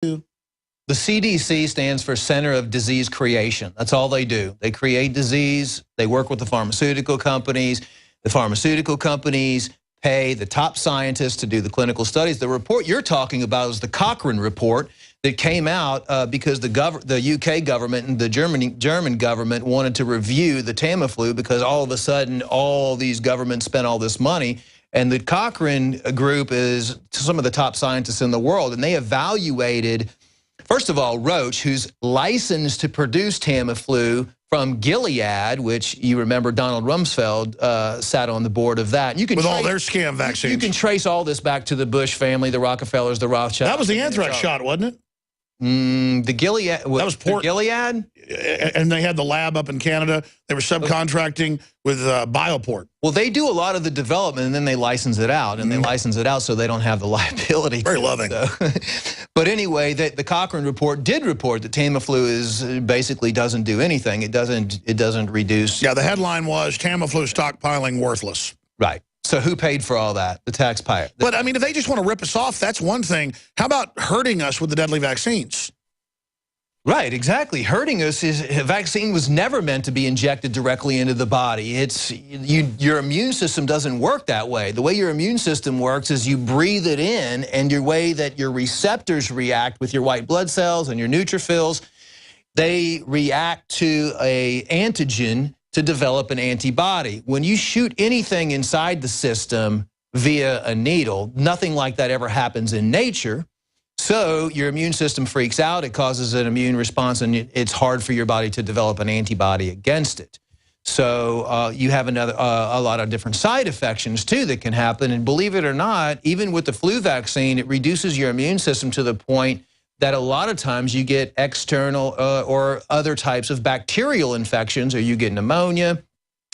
The CDC stands for Center of Disease Creation. That's all they do. They create disease. They work with the pharmaceutical companies. The pharmaceutical companies pay the top scientists to do the clinical studies. The report you're talking about is the Cochrane report that came out because the UK government and the German government wanted to review the Tamiflu because all of a sudden all these governments spent all this money. And the Cochrane group is some of the top scientists in the world, and they evaluated, first of all, Roche, who's licensed to produce Tamiflu from Gilead, which you remember Donald Rumsfeld sat on the board of that. You can with all their scam vaccines. You can trace all this back to the Bush family, the Rockefellers, the Rothschilds. That was the anthrax shot, wasn't it? The Gilead. That was Gilead? And they had the lab up in Canada. They were subcontracting with Bioport. Well, they do a lot of the development, and then they license it out. And they license it out so they don't have the liability. Very loving. So. But anyway, the Cochrane report did report that Tamiflu basically doesn't do anything. It doesn't reduce. Yeah, the headline was Tamiflu stockpiling worthless. Right. So who paid for all that? The taxpayer. But, I mean, if they just want to rip us off, that's one thing. How about hurting us with the deadly vaccines? Right, exactly. Hurting us is a vaccine was never meant to be injected directly into the body. Your immune system doesn't work that way. The way your immune system works is you breathe it in, and your way that your receptors react with your white blood cells and your neutrophils, they react to an antigen to develop an antibody. When you shoot anything inside the system via a needle, nothing like that ever happens in nature. So your immune system freaks out, it causes an immune response, and it's hard for your body to develop an antibody against it. So you have a lot of different side effects too that can happen. And believe it or not, even with the flu vaccine, it reduces your immune system to the point that a lot of times you get external or other types of bacterial infections, or you get pneumonia.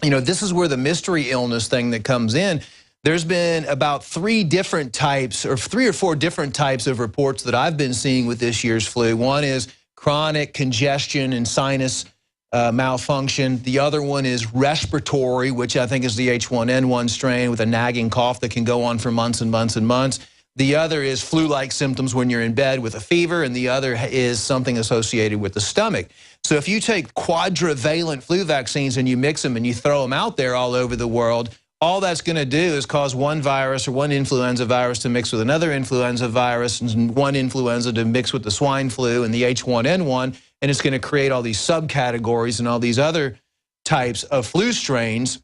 You know, this is where the mystery illness thing that comes in. There's been about three or four different types of reports that I've been seeing with this year's flu. One is chronic congestion and sinus malfunction. The other one is respiratory, which I think is the H1N1 strain with a nagging cough that can go on for months and months and months. The other is flu-like symptoms when you're in bed with a fever, and the other is something associated with the stomach. So if you take quadrivalent flu vaccines and you mix them and you throw them out there all over the world, all that's going to do is cause one virus or one influenza virus to mix with another influenza virus, and one influenza to mix with the swine flu and the H1N1, and it's going to create all these subcategories and all these other types of flu strains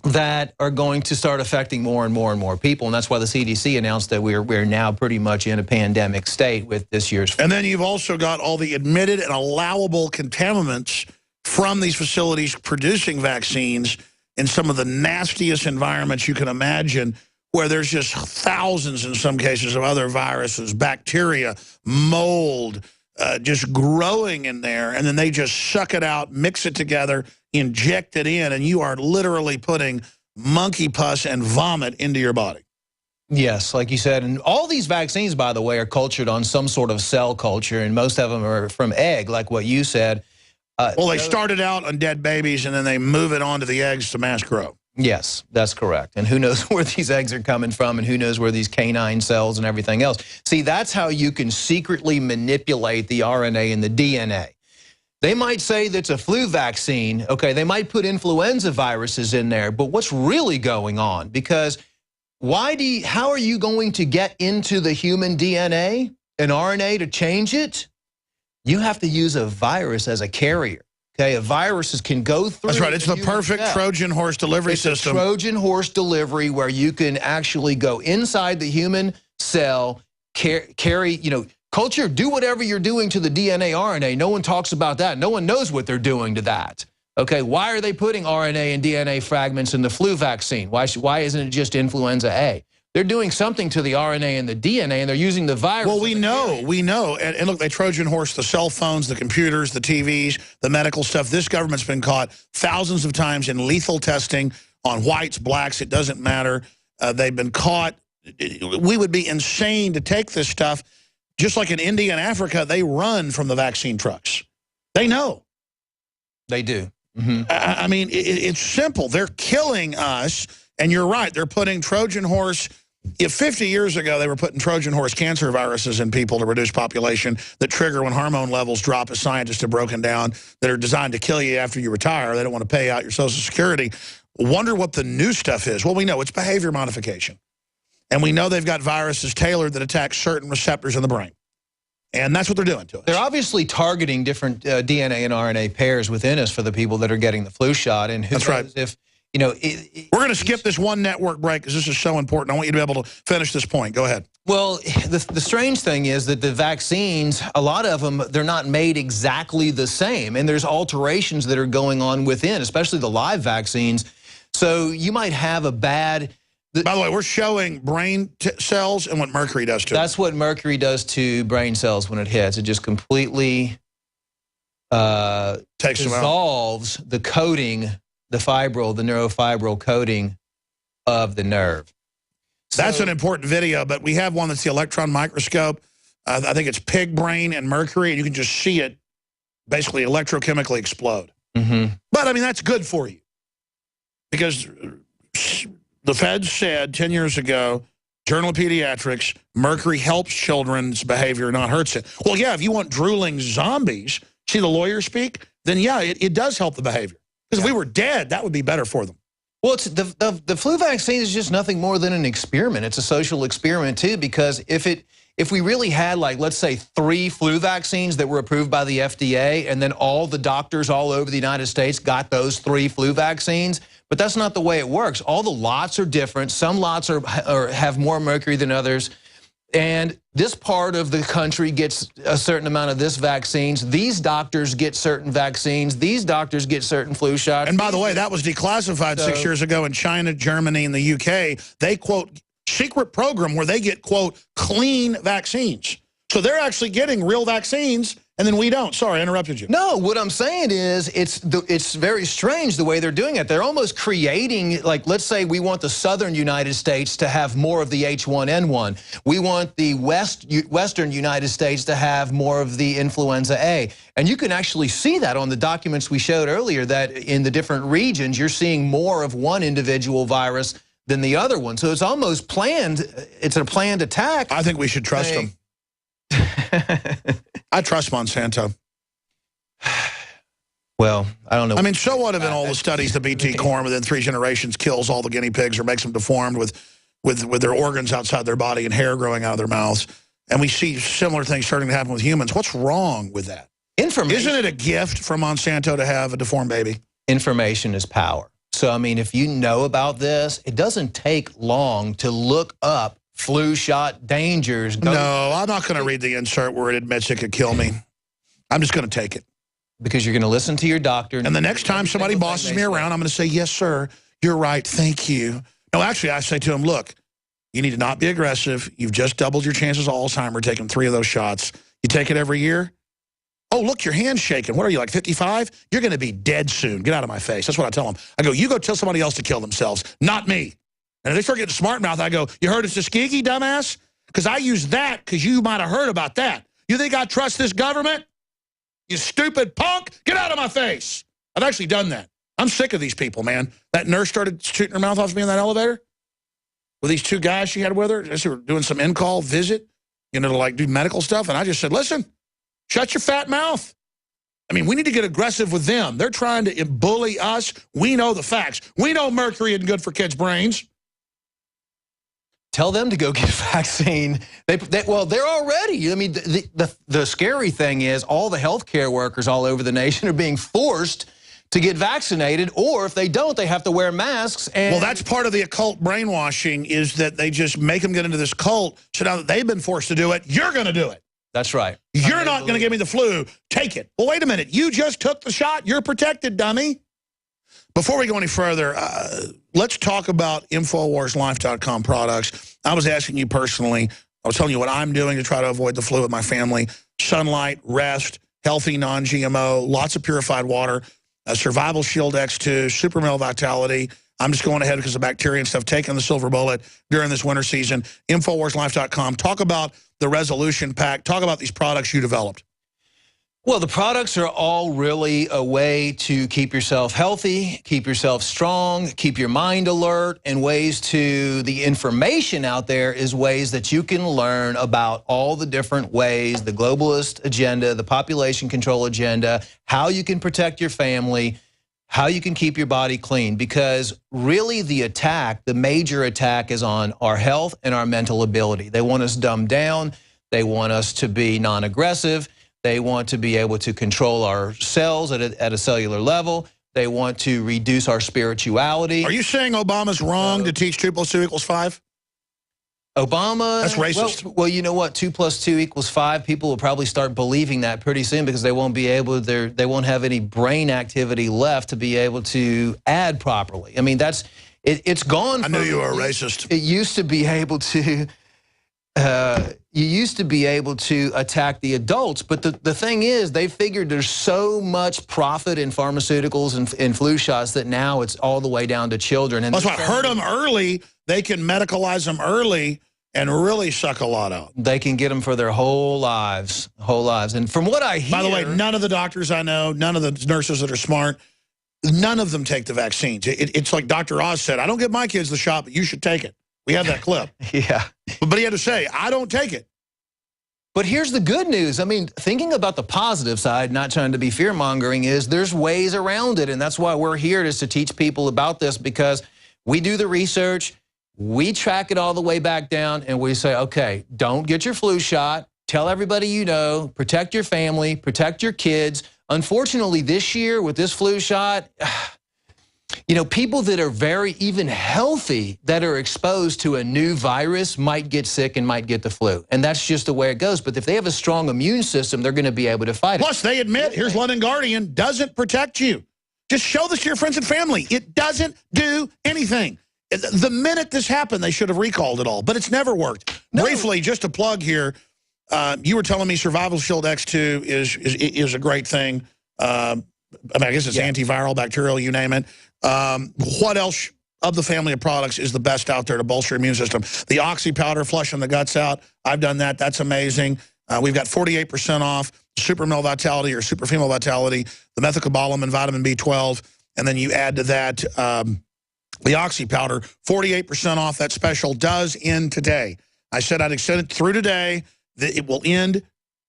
that are going to start affecting more and more and more people. And that's why the CDC announced that we're now pretty much in a pandemic state with this year's flu. And then you've also got all the admitted and allowable contaminants from these facilities producing vaccines in some of the nastiest environments you can imagine, where there's just thousands in some cases of other viruses, bacteria, mold, just growing in there, and then they just suck it out, mix it together, inject it in, and you are literally putting monkey pus and vomit into your body. Yes, like you said, and all these vaccines, by the way, are cultured on some sort of cell culture, and most of them are from egg, like what you said. Well, they started out on dead babies, and then they move it on to the eggs to mass grow. Yes, that's correct. And who knows where these eggs are coming from, and who knows where these canine cells and everything else. See, that's how you can secretly manipulate the RNA and the DNA. They might say that's a flu vaccine. Okay, they might put influenza viruses in there, but what's really going on? Because how are you going to get into the human DNA and RNA to change it? You have to use a virus as a carrier. Okay, a virus can go through. That's right. It's the perfect Trojan horse delivery system. It's a Trojan horse delivery where you can actually go inside the human cell, carry, culture, do whatever you're doing to the DNA, RNA. No one talks about that. No one knows what they're doing to that. Okay, why are they putting RNA and DNA fragments in the flu vaccine? Why isn't it just influenza A? They're doing something to the RNA and the DNA, and they're using the virus. Well, we know. And look, they Trojan horse the cell phones, the computers, the TVs, the medical stuff. This government's been caught thousands of times in lethal testing on whites, blacks, it doesn't matter. They've been caught. We would be insane to take this stuff. Just like in India and Africa, they run from the vaccine trucks. They know. They do. Mm-hmm. I mean, it's simple. They're killing us. And you're right. They're putting Trojan horse If 50 years ago they were putting Trojan horse cancer viruses in people to reduce population that trigger when hormone levels drop, as scientists have broken down, that are designed to kill you after you retire, they don't want to pay out your Social Security. Wonder what the new stuff is. Well, we know it's behavior modification. And we know they've got viruses tailored that attack certain receptors in the brain. And that's what they're doing to us. They're obviously targeting different DNA and RNA pairs within us for the people that are getting the flu shot. And who That's knows right. if, you know... We're going to skip this one network break because this is so important. I want you to be able to finish this point. Go ahead. Well, the strange thing is that the vaccines, a lot of them, they're not made exactly the same. And there's alterations that are going on within, especially the live vaccines. So you might have a bad... By the way, we're showing brain cells and what mercury does to them. That's what mercury does to brain cells when it hits. It just completely Takes them out. dissolves the coating, the neurofibril coating of the nerve. That's So- an important video, but we have one that's the electron microscope. I think it's pig brain and mercury, and you can just see it basically electrochemically explode. Mm-hmm. But, I mean, that's good for you. Because the feds said 10 years ago, Journal of Pediatrics, mercury helps children's behavior, not hurts it. Well, yeah, if you want drooling zombies, see the lawyers speak, then yeah, it does help the behavior. Because if we were dead, that would be better for them. Well, it's the flu vaccine is just nothing more than an experiment. It's a social experiment too, because if we really had, like, let's say 3 flu vaccines that were approved by the FDA, and then all the doctors all over the United States got those 3 flu vaccines, but that's not the way it works. All the lots are different. Some lots have more mercury than others. And this part of the country gets a certain amount of this vaccines. These doctors get certain vaccines. These doctors get certain flu shots. And by the way, that was declassified 6 years ago in China, Germany, and the UK. They, quote, secret program where they get, quote, clean vaccines. So they're actually getting real vaccines, and then we don't. Sorry, I interrupted you. No, what I'm saying is it's very strange the way they're doing it. They're almost creating, like, let's say we want the southern United States to have more of the H1N1. We want the western United States to have more of the influenza A. And you can actually see that on the documents we showed earlier, that in the different regions, you're seeing more of one individual virus than the other one. So it's almost planned. It's a planned attack. I think we should trust them. I trust Monsanto. Well, I don't know. I mean, so what if in all the studies the BT corn within 3 generations kills all the guinea pigs or makes them deformed with their organs outside their body and hair growing out of their mouths, and we see similar things starting to happen with humans? What's wrong with that? Information. Isn't it a gift from Monsanto to have a deformed baby? Information is power. So, I mean, if you know about this, it doesn't take long to look up flu shot dangers. No, I'm not going to read the insert where it admits it could kill me. I'm just going to take it. Because you're going to listen to your doctor. And the next time somebody bosses me around, I'm going to say, yes, sir, you're right, thank you. No, actually, I say to him, look, you need to not be aggressive. You've just doubled your chances of Alzheimer's taking 3 of those shots. You take it every year. Oh, look, your hand's shaking. What are you, like 55? You're going to be dead soon. Get out of my face. That's what I tell them. I go, you go tell somebody else to kill themselves, not me. And if they start getting smart mouth, I go, you heard it's Tuskegee, dumbass? Because I use that because you might have heard about that. You think I trust this government? You stupid punk. Get out of my face. I've actually done that. I'm sick of these people, man. That nurse started shooting her mouth off me in that elevator with these 2 guys she had with her. They were doing some in-call visit, you know, to like do medical stuff. And I just said, listen, shut your fat mouth. I mean, we need to get aggressive with them. They're trying to bully us. We know the facts. We know mercury isn't good for kids' brains. Tell them to go get a vaccine. Well, they're already. I mean, the scary thing is all the healthcare workers all over the nation are being forced to get vaccinated, or if they don't, they have to wear masks. And well, that's part of the occult brainwashing, is that they just make them get into this cult. So now that they've been forced to do it, you're going to do it. That's right. You're not going to give me the flu. Take it. Well, wait a minute. You just took the shot. You're protected, dummy. Before we go any further, let's talk about InfoWarsLife.com products. I was asking you personally. I was telling you what I'm doing to try to avoid the flu with my family. Sunlight, rest, healthy non-GMO, lots of purified water, Survival Shield X2, Super Male Vitality. I'm just going ahead because of bacteria and stuff, taking the silver bullet during this winter season. InfoWarsLife.com. Talk about the Resolution Pack. Talk about these products you developed. Well, the products are all really a way to keep yourself healthy, keep yourself strong, keep your mind alert, and ways to, the information out there is ways that you can learn about all the different ways, the globalist agenda, the population control agenda, how you can protect your family, how you can keep your body clean. Because really the attack, the major attack is on our health and our mental ability. They want us dumbed down. They want us to be non-aggressive. They want to be able to control our cells at a cellular level. They want to reduce our spirituality. Are you saying Obama's wrong to teach 2 + 2 = 5? Obama? That's racist. Well, you know what? 2 + 2 = 5. People will probably start believing that pretty soon because they won't be able. They won't have any brain activity left to be able to add properly. I mean, that's it's gone. I knew you were a racist. It used to be able to. You used to be able to attack the adults, but the thing is, they figured there's so much profit in pharmaceuticals and flu shots that now it's all the way down to children. And that's why hurt them early. They can medicalize them early and really suck a lot out. They can get them for their whole lives, And from what I hear, by the way, none of the doctors I know, none of the nurses that are smart, none of them take the vaccines. It's like Dr. Oz said, I don't give my kids the shot, but you should take it. We have that clip. Yeah. But he had to say, I don't take it. But here's the good news. I mean, thinking about the positive side, not trying to be fear-mongering, is there's ways around it. And that's why we're here, is to teach people about this, because we do the research, we track it all the way back down, and we say, okay, don't get your flu shot. Tell everybody you know. Protect your family. Protect your kids. Unfortunately, this year with this flu shot, you know, people that are very even healthy that are exposed to a new virus might get sick and might get the flu. And that's just the way it goes. But if they have a strong immune system, they're going to be able to fight it. Plus, they admit, here's London Guardian, doesn't protect you. Just show this to your friends and family. It doesn't do anything. The minute this happened, they should have recalled it all. But it's never worked. No. Briefly, just a plug here. You were telling me Survival Shield X2 is a great thing. I mean, I guess it's antiviral, bacterial, you name it. What else of the family of products is the best out there to bolster your immune system? The Oxy powder, flushing the guts out. I've done that. That's amazing. We've got 48% off Super Male Vitality or Super Female Vitality, the methylcobalamin, vitamin B12, and then you add to that the Oxy powder, 48% off. That special does end today. I said I'd extend it through today. It will end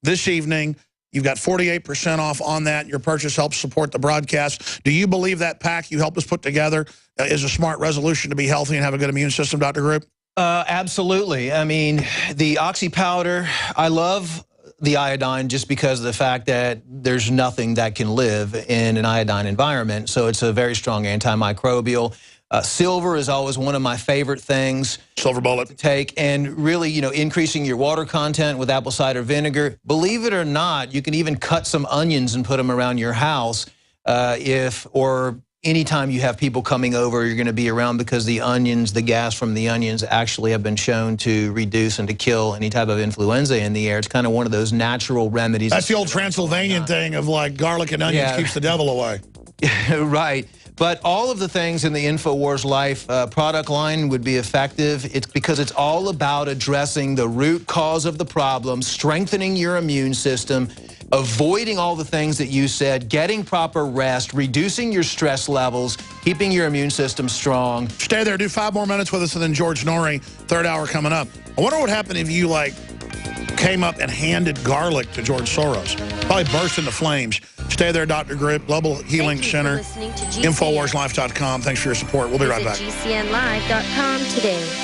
this evening. You've got 48% off on that. Your purchase helps support the broadcast. Do you believe that pack you helped us put together is a smart resolution to be healthy and have a good immune system, Dr. Group? Absolutely. I mean, the Oxy powder, I love the iodine just because of the fact that there's nothing that can live in an iodine environment. So it's a very strong antimicrobial. Silver is always one of my favorite things. Silver bullet. To take, and really, you know, increasing your water content with apple cider vinegar. Believe it or not, you can even cut some onions and put them around your house or anytime you have people coming over, you're going to be around, because the onions, the gas from the onions actually have been shown to reduce and to kill any type of influenza in the air. It's kind of one of those natural remedies. That's the old Transylvanian thing of like garlic and onions keeps the devil away. Right. But all of the things in the InfoWars Life product line would be effective. It's because it's all about addressing the root cause of the problem, strengthening your immune system, avoiding all the things that you said, getting proper rest, reducing your stress levels, keeping your immune system strong. Stay there. Do 5 more minutes with us, and then George Noory, third hour coming up. I wonder what would happen if you, like, came up and handed garlic to George Soros. Probably burst into flames. Stay there, Dr. Grip, Global Healing Center, InfoWarsLife.com. Thanks for your support. We'll be right back. GCNlive.com today.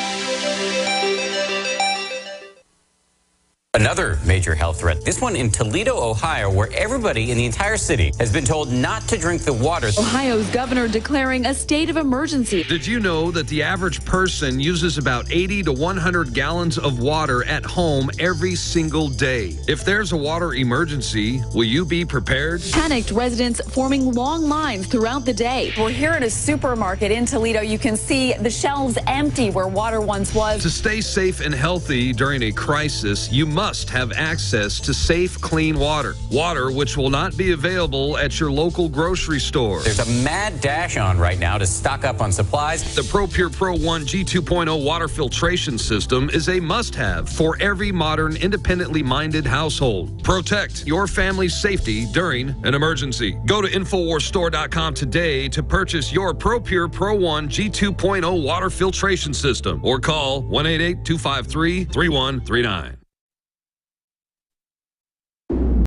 Another major health threat, this one in Toledo, Ohio, where everybody in the entire city has been told not to drink the water. Ohio's governor declaring a state of emergency. Did you know that the average person uses about 80 to 100 gallons of water at home every single day? If there's a water emergency, will you be prepared? Panicked residents forming long lines throughout the day. We're here at a supermarket in Toledo. You can see the shelves empty where water once was. To stay safe and healthy during a crisis, you must must have access to safe, clean water. Water which will not be available at your local grocery store. There's a mad dash on right now to stock up on supplies. The ProPure Pro 1 G2.0 water filtration system is a must-have for every modern, independently minded household. Protect your family's safety during an emergency. Go to InfoWarsStore.com today to purchase your ProPure Pro 1 G2.0 water filtration system or call 1-888-253-3139.